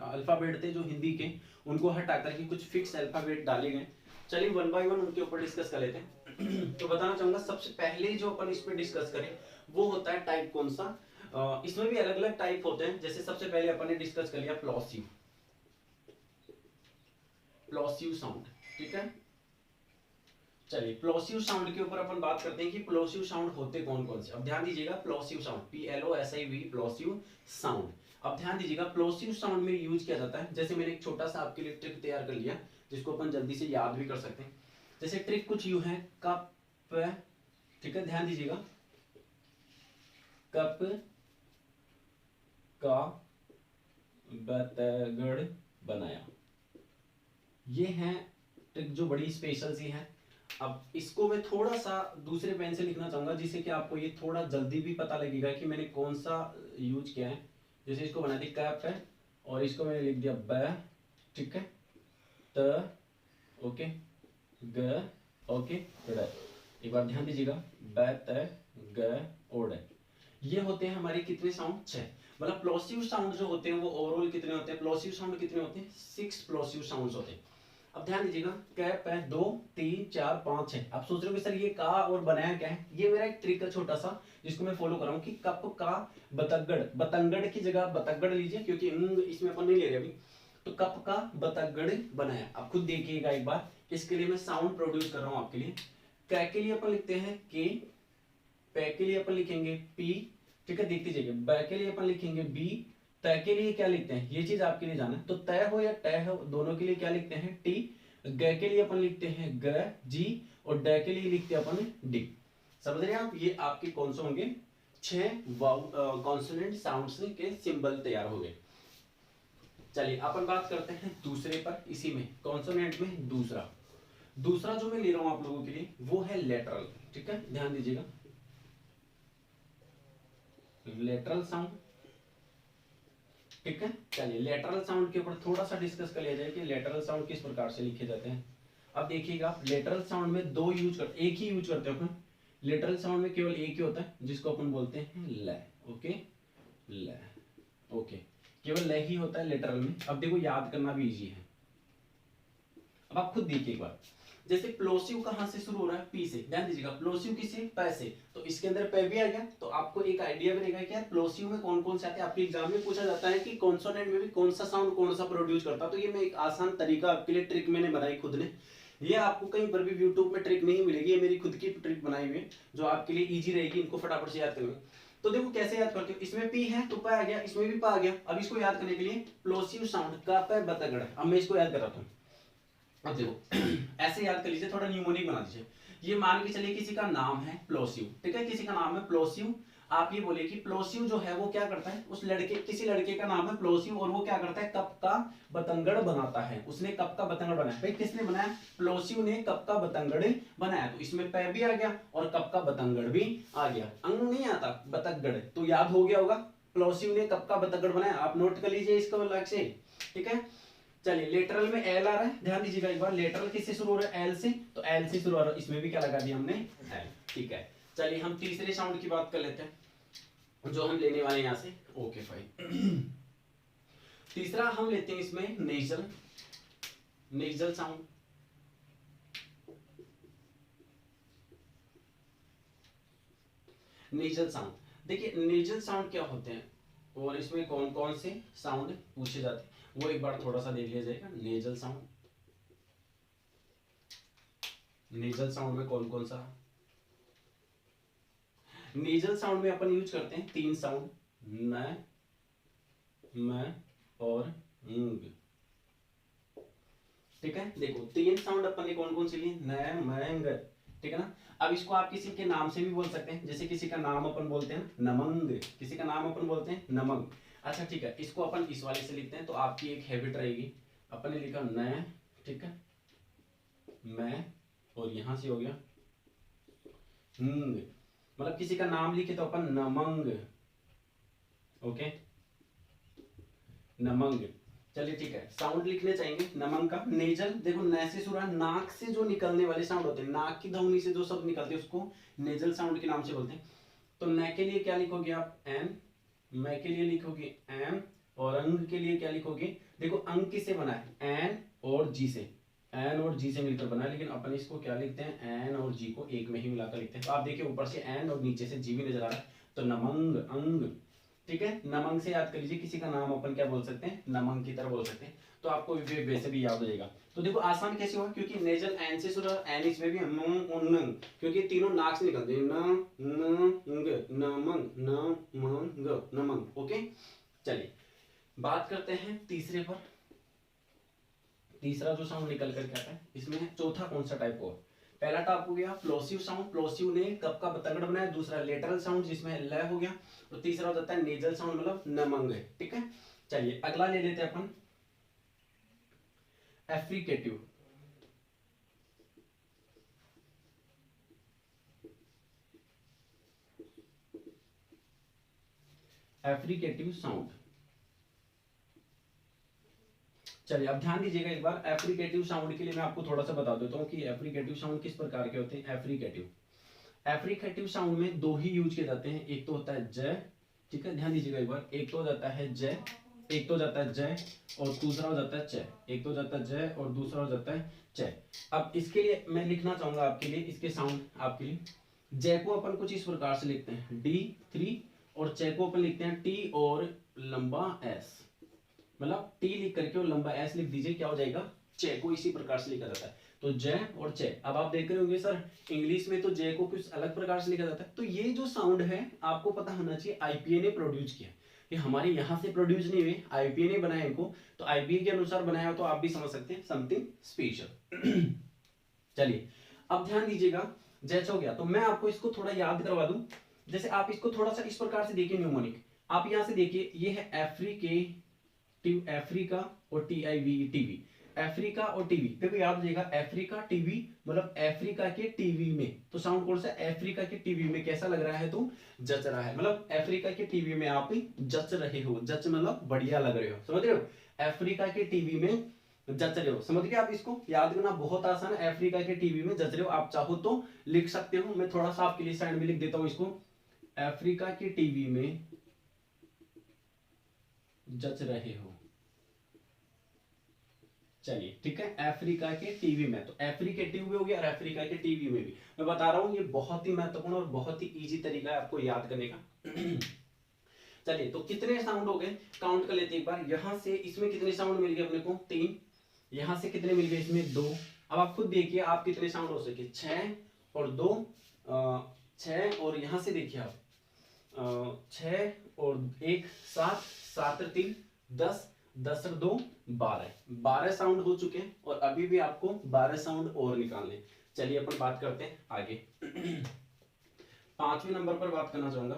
अल्फाबेट थे जो हिंदी के, उनको हटा करके कुछ फिक्स अल्फाबेट डाले गए। चलिए वन बाय वन उनके ऊपर डिस्कस कर लेते हैं। तो बताना चाहूंगा सबसे पहले जो अपन इस पे डिस्कस करें वो होता है टाइप कौन सा। इसमें भी अलग अलग टाइप होते हैं। जैसे सबसे पहले अपन ने डिस्कस कर लिया प्लॉसिव, प्लॉसिव साउंड, ठीक है। चलिए प्लॉसिव साउंड के ऊपर अपन बात करते हैं कि प्लॉसिव साउंड होते कौन कौन से। अब ध्यान दीजिएगा, plosive sound PLOSIV, plosive sound. अब ध्यान दीजिएगा प्लॉसिव साउंड में यूज किया जाता है, जैसे मैंने एक छोटा सा आपके लिए ट्रिक तैयार कर लिया जिसको अपन जल्दी से याद भी कर सकते हैं। जैसे ट्रिक कुछ यूं है, कप, ठीक है, ध्यान दीजिएगा, कप का बतगड़ बनाया, ये है ट्रिक जो बड़ी स्पेशल सी है। अब इसको मैं थोड़ा सा दूसरे पेन से लिखना चाहूंगा जिससे कि आपको ये थोड़ा जल्दी भी पता लगेगा कि मैंने कौन सा यूज किया है। जैसे इसको बना दी कैप है और इसको मैंने लिख दिया ब, ठीक है, त, ओके, ग, ओके, एक बार ध्यान दीजिएगा, ब त ग ओड, ये होते हैं हमारे कितने साउंड, 6। मतलब प्लोसिव साउंड जो होते हैं वो ओवरऑल कितने होते हैं, प्लोसिव साउंड कितने होते हैं, 6 प्लोसिव साउंड्स होते हैं। अब ध्यान दीजिएगा, क प 2 3 4 5 6। आप सोच रहे हो कि सर ये का और बनाया क्या है, ये मेरा एक ट्रिक है छोटा सा जिसको मैं फॉलो कर रहा हूँ कि कप का बतगड़, बतंगड़ की जगह बतगड़ लीजिए क्योंकि इसमें अपन नहीं ले रहे अभी, तो कप का बतगड़ बनाया। आप खुद देखिएगा एक बार, इसके लिए मैं साउंड प्रोड्यूस कर रहा हूँ आपके लिए। क के लिए अपन लिखते हैं के, पे के लिए अपन लिखेंगे पी, ठीक है, देखते जाइए, ब के लिए अपन लिखेंगे बी, तय के लिए क्या लिखते हैं, ये चीज आपके लिए जाना है, तो तय हो या तय हो दोनों के लिए क्या लिखते हैं, टी। ग के लिए अपन लिखते हैं ग जी, और ड के लिए लिखते हैं अपन डी। समझ रहे हैं आप, ये आपके कौन से होंगे, 6 कॉन्सोनेंट साउंड्स के सिंबल तैयार हो गए। चलिए अपन बात करते हैं दूसरे पर, इसी में कॉन्सोनेंट में दूसरा दूसरा जो मैं ले रहा हूं आप लोगों के लिए वो है लेटरल, ठीक है, ध्यान दीजिएगा, लेटरल साउंड, ठीक है। चलिए लेटरल साउंड के ऊपर थोड़ा सा डिस्कस कर लिया जाए कि लेटरल साउंड किस प्रकार से लिखे जाते हैं। अब देखिएगा, लेटरल साउंड में दो यूज करते, एक ही यूज करते हैं अपन, लेटरल साउंड में केवल एक ही होता है जिसको अपन बोलते हैं ल, ओके, ल, ओके, केवल ल ही होता है लेटरल में। अब देखो याद करना भी इजी है, अब आप खुद देखिए एक बार, जैसे प्लोसिव कहां से शुरू हो रहा है, पी से, ध्यान दीजिएगा, प्लोसिव किसे, पै से, तो इसके अंदर पै भी आ गया, तो आपको एक आइडिया भी रहेगा कि यार प्लोसिव में कौन कौन से आते हैं। आपके एग्जाम में पूछा जाता है कि कॉन्सोनेंट में भी कौन सा साउंड कौन सा प्रोड्यूस करता है, तो ये मैं एक आसान तरीका आपके लिए ट्रिक मैंने बनाई खुद ने, ये आपको कहीं पर भी यूट्यूब में ट्रिक नहीं मिलेगी, ये मेरी खुद की ट्रिक बनाई हुई है जो आपके लिए इजी रहेगी, इनको फटाफट से याद करना। तो देखो कैसे याद करते हो, इसमें पी है तो पा आ गया, इसमें भी पा आ गया। अब इसको याद करने के लिए प्लोसिव साउंड का पै बतगड़, अब मैं इसको याद कराता हूँ। अब देखो ऐसे याद कर लीजिए, थोड़ा न्यूमोनिक बना दीजिए। ये मान के चलिए किसी का नाम है प्लोसिव, ठीक है, किसी का नाम है प्लोसिव। आप ये बोले कि प्लोसिव जो है वो क्या करता है, उस लड़के, किसी लड़के का नाम है प्लोसिव और वो क्या करता है, कप का बतंगड़ बनाता है, उसने कप का बतंगड़ बनाया। भाई किसने बनाया, प्लोसिव ने कप का बतंगड़ बनाया, तो इसमें पैर भी आ गया और कप का बतंगड़ भी आ गया, अंग नहीं आता बतंगड़, तो याद हो गया होगा, प्लोसिव ने कप का बतंगड़ बनाया। आप नोट कर लीजिए इसको अलग से, ठीक है। चलिए लेटरल में एल आ रहा है, ध्यान दीजिएगा एक बार, लेटरल किससे शुरू हो रहा है, एल से, तो एल से शुरू हो रहा है, इसमें भी क्या लगा दिया हमने, एल, ठीक है। चलिए हम तीसरे साउंड की बात कर लेते हैं जो हम लेने वाले हैं यहां से, ओके फाइन। तीसरा हम लेते हैं इसमें nasal, nasal sound, nasal sound. देखिए नेजल साउंड क्या होते हैं और इसमें कौन कौन से साउंड पूछे जाते हैं वो एक बार थोड़ा सा देख लिया जाएगा। नेजल साउंड, नेजल साउंड में कौन कौन सा, नेजल साउंड में अपन यूज करते हैं 3 साउंड, न, म और ng, ठीक है। देखो 3 साउंड अपन ने कौन कौन से लिए, न, म, ng, ठीक है ना। अब इसको आप किसी के नाम से भी बोल सकते हैं, जैसे किसी का नाम अपन बोलते हैं नमंग, किसी का नाम अपन बोलते हैं नमंग। अच्छा ठीक है, इसको अपन इस वाले से लिखते हैं, तो आपकी एक हैबिट रहेगी, अपन ने लिखा न, ठीक है, मैं, और यहां से हो गया मतलब किसी का नाम लिखे तो अपन नमंग, ओके, नमंग। चलिए ठीक है, साउंड लिखने चाहेंगे नमंग का। नेजल देखो न से शुरू, नाक से जो निकलने वाले साउंड होते हैं, नाक की धमनी से जो शब्द निकलते हैं उसको नेजल साउंड के नाम से बोलते हैं। तो न के लिए क्या लिखोगे आप, एन, मैं के लिए लिखोगे एम, और अंग के लिए क्या लिखोगे, देखो अंग किससे बना है, एन और जी से, एन और जी से मिलकर बना है, लेकिन अपन इसको क्या लिखते हैं, एन और जी को एक में ही मिलाकर लिखते हैं। तो आप देखिए ऊपर से एन और नीचे से जी भी नजर आ रहा है, तो नमंग, अंग, ठीक है। नमंग से याद कर लीजिए, किसी का नाम अपन क्या बोल सकते हैं, नमंग की तरह बोल सकते हैं, तो आपको वैसे भी याद हो जाएगा। तो देखो आसान कैसे हुआ, क्योंकि नेजल एन से शुरू, एन इसमें भी नंग, क्योंकि तीनों नाक से निकलते हैं, न, नमंग, नमंग, ओके। चलिए बात करते हैं तीसरे पर, तीसरा जो साउंड निकल करके आता है, इसमें चौथा कौन सा टाइप हो, पहला टाइप हो गया प्लोसिव साउंड, प्लोसिव ने कप का बतंगड़ बनाया, दूसरा लेटरल साउंड जिसमें लय हो गया, और तीसरा हो जाता है नेजल साउंड मतलब नमंग, ठीक है। चलिए अगला ले लेते हैं अपन एफ्रिकेटिव, एफ्रिकेटिव साउंड। चलिए अब ध्यान दीजिएगा एक बार, एफ्रिकेटिव साउंड के लिए मैं आपको थोड़ा सा बता देता हूँ कि एफ्रिकेटिव साउंड किस प्रकार के होते हैं। एफ्रिकेटिव साउंड में दो ही यूज किए जाते हैं, एक तो होता है जय, ठीक है, ध्यान दीजिएगा एक बार, एक तो हो जाता है जय, एक तो जाता है जय और दूसरा हो जाता है चय, एक तो जाता है जय और दूसरा हो जाता है चय। अब इसके लिए मैं लिखना चाहूंगा आपके लिए इसके साउंड आपके लिए, जय को अपन कुछ इस प्रकार से लिखते हैं D3 और चय को अपन लिखते हैं T और लंबा S, मतलब T लिख करके और लंबा S लिख दीजिए, क्या हो जाएगा, चय को इसी प्रकार से लिखा जाता है। तो जय और चय, अब आप देख रहे होंगे सर इंग्लिश में तो जय को कुछ अलग प्रकार से लिखा जाता है, तो ये जो साउंड है आपको पता होना चाहिए आईपीए ने प्रोड्यूस किया, कि हमारे यहाँ से प्रोड्यूस नहीं हुए, आईपीए ने बनाया इनको, तो आईपीए के अनुसार बनाया हो तो आप भी समझ सकते हैं समथिंग स्पेशल। चलिए अब ध्यान दीजिएगा, जैच हो गया तो मैं आपको इसको थोड़ा याद करवा दूं, जैसे आप इसको थोड़ा सा इस प्रकार से देखिए न्यूमोनिक, आप यहां से देखिए ये है अफ्रीका और टीवी, अफ्रीका और टीवी, देखो याद रखिएगा अफ्रीका टीवी मतलब अफ्रीका के टीवी में, तो साउंड कौन सा, अफ्रीका के टीवी में कैसा लग रहा है, तो जच रहा है, मतलब अफ्रीका के टीवी में आप जच रहे हो, जच मतलब बढ़िया लग रहे हो, समझ रहे हो, अफ्रीका के टीवी में जच रहे हो, समझ गए आप, इसको याद करना बहुत आसान है, अफ्रीका के टीवी में जच रहे हो, आप चाहो तो लिख सकते हो, मैं थोड़ा सा आपके लिए साइड में लिख देता हूं इसको, अफ्रीका के टीवी में जच रहे हो, चलिए ठीक है, अफ्रीका के टीवी में, तो अफ्रीकेटिव भी हो गया और अफ्रीका के टीवी में भी, मैं बता रहा हूं ये बहुत ही महत्वपूर्ण और बहुत ही इजी तरीका है आपको याद करने का। चलिए तो कितने साउंड हो गए, काउंट कर लेते एक बार, यहां से इसमें कितने साउंड मिल गए अपने को, 3, यहां से कितने मिल गए, इसमें 2, अब आप खुद देखिए आप कितने साउंड हो सके, 6 और 2, 6 और यहां से देखिए आप 6 और 1 7, 7 और 3 10, 10 और 2 12 साउंड हो चुके हैं और अभी भी आपको 12 साउंड और निकालने। चलिए अपन बात करते हैं आगे। 5वें नंबर पर बात करना चाहूंगा,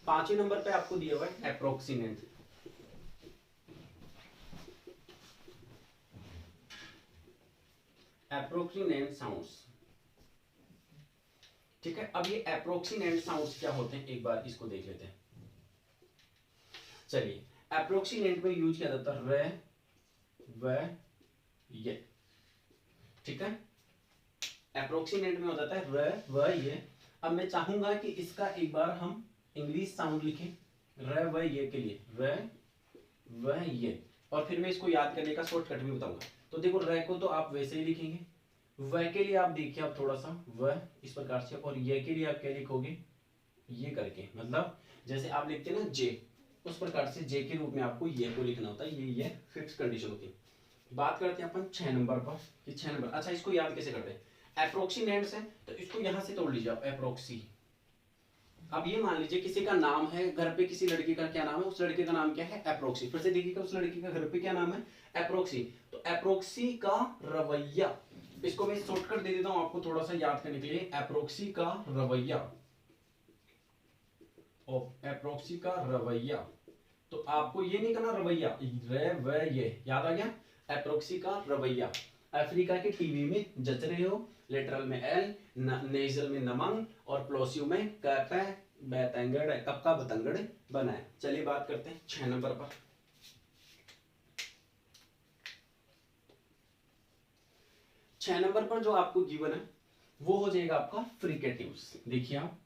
5वें नंबर पे आपको दिया हुआ है एप्रोक्सीमेंट, एप्रोक्सीमेंट साउंड्स, ठीक है, अब ये एप्रोक्सीमेंट साउंड्स क्या होते हैं एक बार इसको देख लेते हैं। चलिए एप्रोक्सीमेंट में यूज किया जाता है रे व ये, ठीक है, एप्रोक्सीमेट में हो जाता है र व ये। अब मैं चाहूंगा कि इसका एक बार हम इंग्लिश साउंड लिखें र व ये के लिए, र व ये, और फिर मैं इसको याद करने का शॉर्टकट भी बताऊंगा। तो देखो र को तो आप वैसे ही लिखेंगे, व के लिए आप देखिए आप थोड़ा सा व इस प्रकार से, और ये के लिए आप क्या लिखोगे, ये करके, मतलब जैसे आप लिखते हैं ना जे, उस प्रकार से जे के रूप में आपको ये को लिखना होता है, ये फिक्स कंडीशन होती है। बात करते हैं अपन 6 नंबर पर, कि 6 नंबर, अच्छा इसको याद कैसे करते हैं, एप्रोक्सीमेंट्स है तो इसको यहां से तोड़ लीजिए आप, एप्रोक्सी। अब ये मान लीजिए किसी का नाम है, घर पे किसी लड़की का क्या नाम है, उस लड़के का नाम क्या है, एप्रोक्सी, फिर से देखिएगा उस लड़की का घर पे क्या नाम है, एप्रोक्सी, तो एप्रोक्सी का रवैया, इसको मैं शॉर्टकट दे देता हूं आपको थोड़ा सा याद करने के लिए, एप्रोक्सी का रवैया, एप्रोक्सी का रवैया, तो आपको ये नहीं करना रवैया, रे व ये याद आ गया, एप्रोक्सी का रवैया, अफ्रीका के टीवी में जच रहे हो, लेटरल में एल, नेजल में नमंग और प्लोसियो में कपे बेतंगड़, कपका बतंगड़ बनाए। चलिए बात करते हैं 6 नंबर पर। 6 नंबर पर जो आपको गिवन है वो हो जाएगा आपका फ्रिकेटिव्स, देखिए आप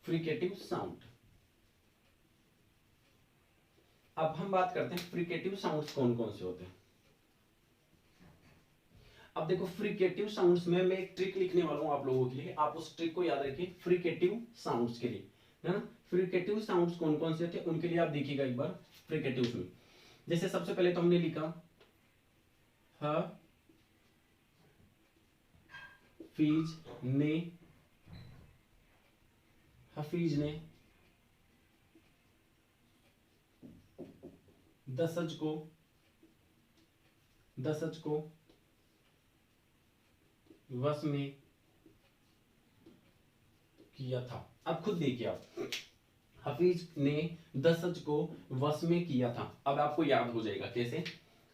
फ्रिकेटिव साउंड। अब हम बात करते हैं फ्रिकेटिव साउंड्स कौन कौन से होते हैं। अब देखो फ्रिकेटिव साउंड्स में मैं एक ट्रिक लिखने वाला हूं आप लोगों के लिए, आप उस ट्रिक को याद रखिए फ्रिकेटिव साउंड्स के लिए, है ना। फ्रिकेटिव साउंड्स कौन कौन से होते हैं उनके लिए आप देखिएगा एक बार फ्रिकेटिव में, जैसे सबसे पहले तो हमने लिखा हफीज ने, हफीज ने, दसज को, दसज को वश में किया था। अब खुद देखिए आप, हफीज ने दसज को वश में किया था। अब आपको याद हो जाएगा कैसे,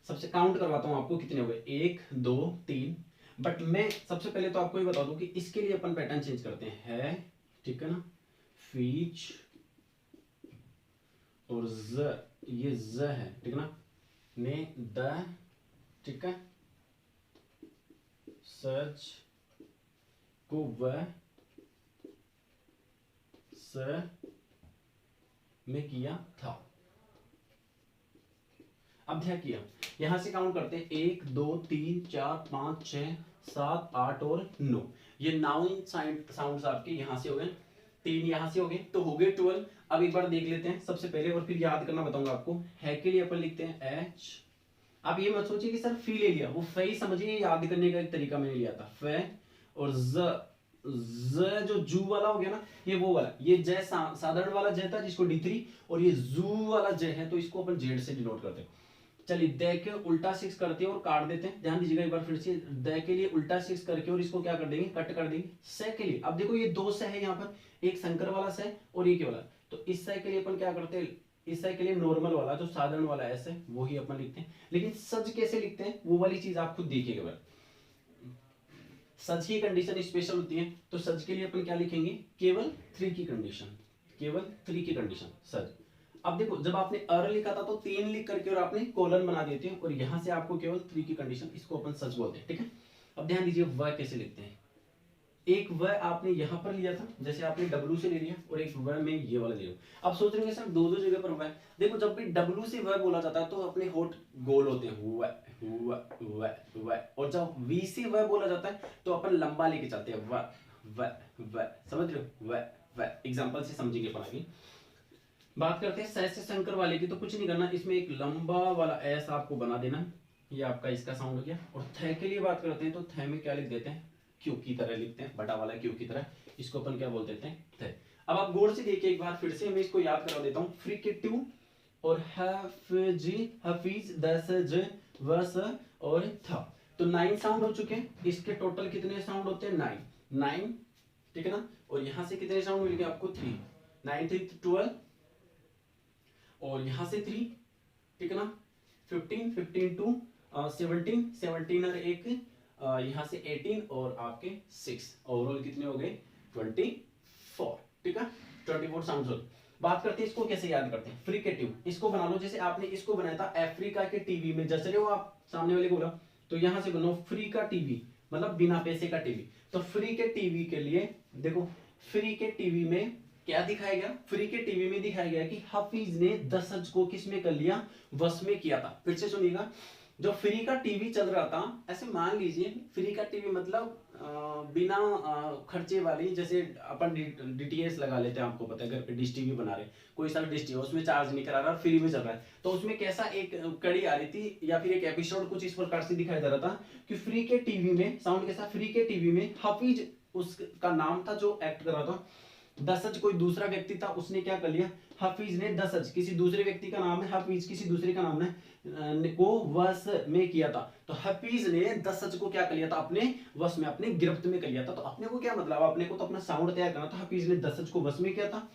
सबसे काउंट करवाता हूं आपको कितने हो गए, 1 2 3, बट मैं सबसे पहले तो आपको ये बता दूं कि इसके लिए अपन पैटर्न चेंज करते हैं, है, ठीक है ना, फीच और ज, ये ज है, ठीक है ना, ने, द, ठीक है, सच को व स में किया था। अब क्या किया, यहां से काउंट करते हैं 1 2 3 4 5 6 7 8 और 9। ये नाउन साउंड्स आपके यहां से हो गए, 3 यहां से हो गए, तो हो गए 12। अब एक बार देख लेते हैं सबसे पहले और फिर याद करना बताऊंगा आपको। है के लिए अपन लिखते हैं एच। आप ये मत सोचिए कि सर फी ले लिया, वो फी समझिए याद करने का एक तरीका मैंने लिया था। फे और ज जो जू वाला हो गया ना, ये वो वाला, ये जय साधारण वाला जय था जिसको D3, और ये जू वाला जय है तो इसको अपन जेड से डिनोट करते हैं। चलिए दे के उल्टा 6 करते हैं और काट देते हैं। ध्यान दीजिएगा एक बार फिर से, दे के लिए उल्टा 6 करके और इसको क्या कर देंगे, कट कर देंगे। से के लिए अब देखो ये दो से है यहाँ पर, एक शंकर वाला से और ये के वाला, तो इस से के लिए अपन क्या करते हैं, इस से के लिए नॉर्मल वाला जो साधारण वाला ऐसे वो ही अपन लिखते हैं। लेकिन सज कैसे लिखते हैं वो वाली चीज आप खुद देखिएगा। सच की कंडीशन स्पेशल होती है, तो सच के लिए अपन क्या लिखेंगे, केवल 3 की कंडीशन, केवल 3 की कंडीशन सच। अब देखो जब आपने अर लिखा था तो 3 लिख करके और आपने कोलन बना देते हैं और यहां से आपको केवल 3 की कंडीशन, इसको अपन सच बोलते हैं, ठीक है। अब ध्यान दीजिए व कैसे लिखते हैं, एक व आपने यहां पर लिया था, जैसे आपने W से ले लिया, और एक व में ये वाला ले लो। अब सोच रहे हैं सर दो जगह पर व, देखो जब भी W से व बोला जाता है तो अपने होठ गोल होते हैं, व, और जब V से व बोला जाता है तो अपन लंबा लेके चलते हैं, व, समझ रहे हो, व। एग्जांपल से समझेंगे अपन आगे। बात करते हैं से शंकर वाले की, तो कुछ नहीं करना, इसमें एक लंबा वाला एस आपको बना देना, ये आपका इसका साउंड हो गया। और थ के लिए बात करते हैं तो थ में क्या लिख देते हैं, क्यू की तरह लिखते हैं, बड़ा वाला क्यू की तरह, इसको अपन क्या बोल देते हैं, थ। अब आप गौर से देखिए एक बार फिर से, मैं इसको याद करा देता हूँ। फ्रिकेटिव और हफीज, दसज, वस और था, तो 9 साउंड हो चुके हैं। इसके टोटल कितने साउंड होते हैं, 9, ठीक है ना। और यहां से कितने साउंड मिल गए आपको, 3, 9 3 12, और यहां से 3, ठीक है ना, 15 15 2 17 17 और एक यहां से 18 और आपके 6, ओवरऑल कितने हो गए, 24, ठीक है, 24 साउंड्स हो। बात करते हैं इसको कैसे याद करते हैं, फ्रिकेटिव, इसको बना लो जैसे आपने इसको बनाया था अफ्रीका के टीवी में, जच रहे हो आप सामने वाले को बोला, तो यहां से बनो फ्री का टीवी, मतलब बिना पैसे का टीवी। तो फ्री के टीवी के लिए देखो, फ्री के टीवी में क्या दिखाया गया, फ्री के टीवी में दिखाया गया कि हाफिज ने दसज को किस में कर लिया, वश में किया था। फिर से सुनिएगा, जो फ्री का टीवी चल रहा था, ऐसे मान लीजिए फ्री का टीवी मतलब बिना खर्चे वाली, जैसे अपन डीटीएच लगा लेते हैं, आपको पता है घर पे डिश टीवी बना रहे, कोई सा डिश टीवी, उसमें चार्ज नहीं करा रहा, फ्री में चल रहा है, तो उसमें कैसा एक कड़ी आ रही थी या फिर एक एपिसोड कुछ इस प्रकार से दिखाई दे रहा था कि फ्री के टीवी में साउंड कैसा, फ्री के टीवी में हाफिज उसका नाम था जो एक्ट कर रहा था, दसज कोई दूसरा व्यक्ति था, उसने क्या कर लिया, हाफिज ने दसज किसी दूसरे व्यक्ति का नाम है, हाफिज किसी दूसरे का नाम है, को वश में किया था। तो हाफिज ने दसज को क्या कर लिया था, अपने वश में, अपने गिरफ्त में कर लिया था। तो अपने को क्या मतलब, अपने को तो अपना साउंड तैयार करना था, हाफिज ने दसज को वश में किया था।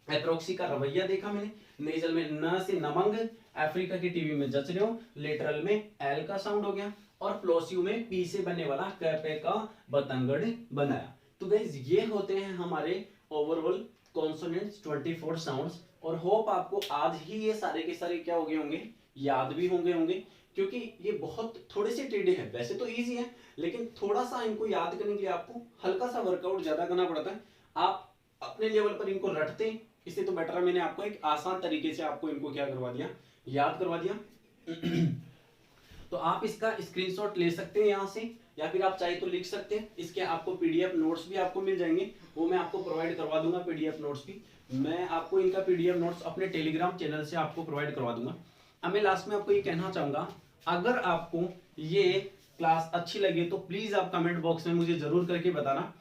एप्रोक्सी का रवैया देखा मैंने, नेजल में न से नमंग, अफ्रीका की टीवी में जच रहे हो, लेटरल में एल का साउंड हो गया, और प्लोसिव में पी से बनने वाला कैपे का बतंगड़ बनाया। तो गाइस ये होते हैं हमारे ओवरऑल कॉन्सोनेंट्स 24 साउंड्स, और होप आपको आज ही ये सारे के सारे क्या हो गए होंगे, याद भी होंगे, क्योंकि ये बहुत थोड़े से टेढ़े हैं, वैसे तो इजी है, लेकिन थोड़ा सा इनको याद करने के लिए आपको हल्का सा वर्कआउट ज्यादा करना पड़ता है। आप अपने लेवल पर इनको रटते, इससे तो बेटर है मैंने आपको एक आसान तरीके से आपको इनको क्या करवा दिया, याद करवा दिया। तो आप इसका स्क्रीनशॉट ले सकते हैं यहाँ से, या फिर आप चाहे तो लिख सकते हैं। इसके आपको पीडीएफ नोट्स भी आपको मिल जाएंगे, वो मैं आपको प्रोवाइड करवा दूंगा, पीडीएफ नोट्स भी मैं आपको इनका पीडीएफ नोट्स अपने टेलीग्राम चैनल से आपको प्रोवाइड करवा दूंगा। अब मैं लास्ट में आपको ये कहना चाहूंगा, अगर आपको ये क्लास अच्छी लगे तो प्लीज आप कमेंट बॉक्स में मुझे जरूर करके बताना,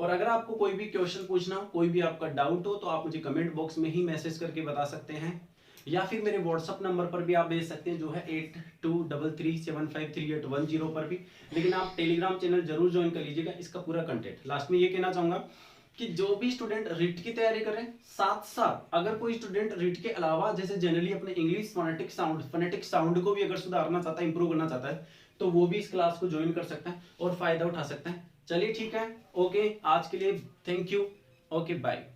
और अगर आपको कोई भी क्वेश्चन पूछना हो, कोई भी आपका डाउट हो, तो आप मुझे कमेंट बॉक्स में ही मैसेज करके बता सकते हैं, या फिर मेरे व्हाट्सअप नंबर पर भी आप भेज सकते हैं जो है 8233753810 पर भी। लेकिन आप टेलीग्राम चैनल जरूर ज्वाइन कर लीजिएगा, इसका पूरा कंटेंट। लास्ट में ये कहना चाहूंगा कि जो भी स्टूडेंट रिट की तैयारी कर रहे हैं, साथ साथ अगर कोई स्टूडेंट रिट के अलावा जैसे जनरली अपने इंग्लिश फोनेटिक साउंड को भी अगर सुधारना चाहता है, इंप्रूव करना चाहता है, तो वो भी इस क्लास को ज्वाइन कर सकता है और फायदा उठा सकता है। चलिए ठीक है, ओके, आज के लिए थैंक यू, ओके बाय।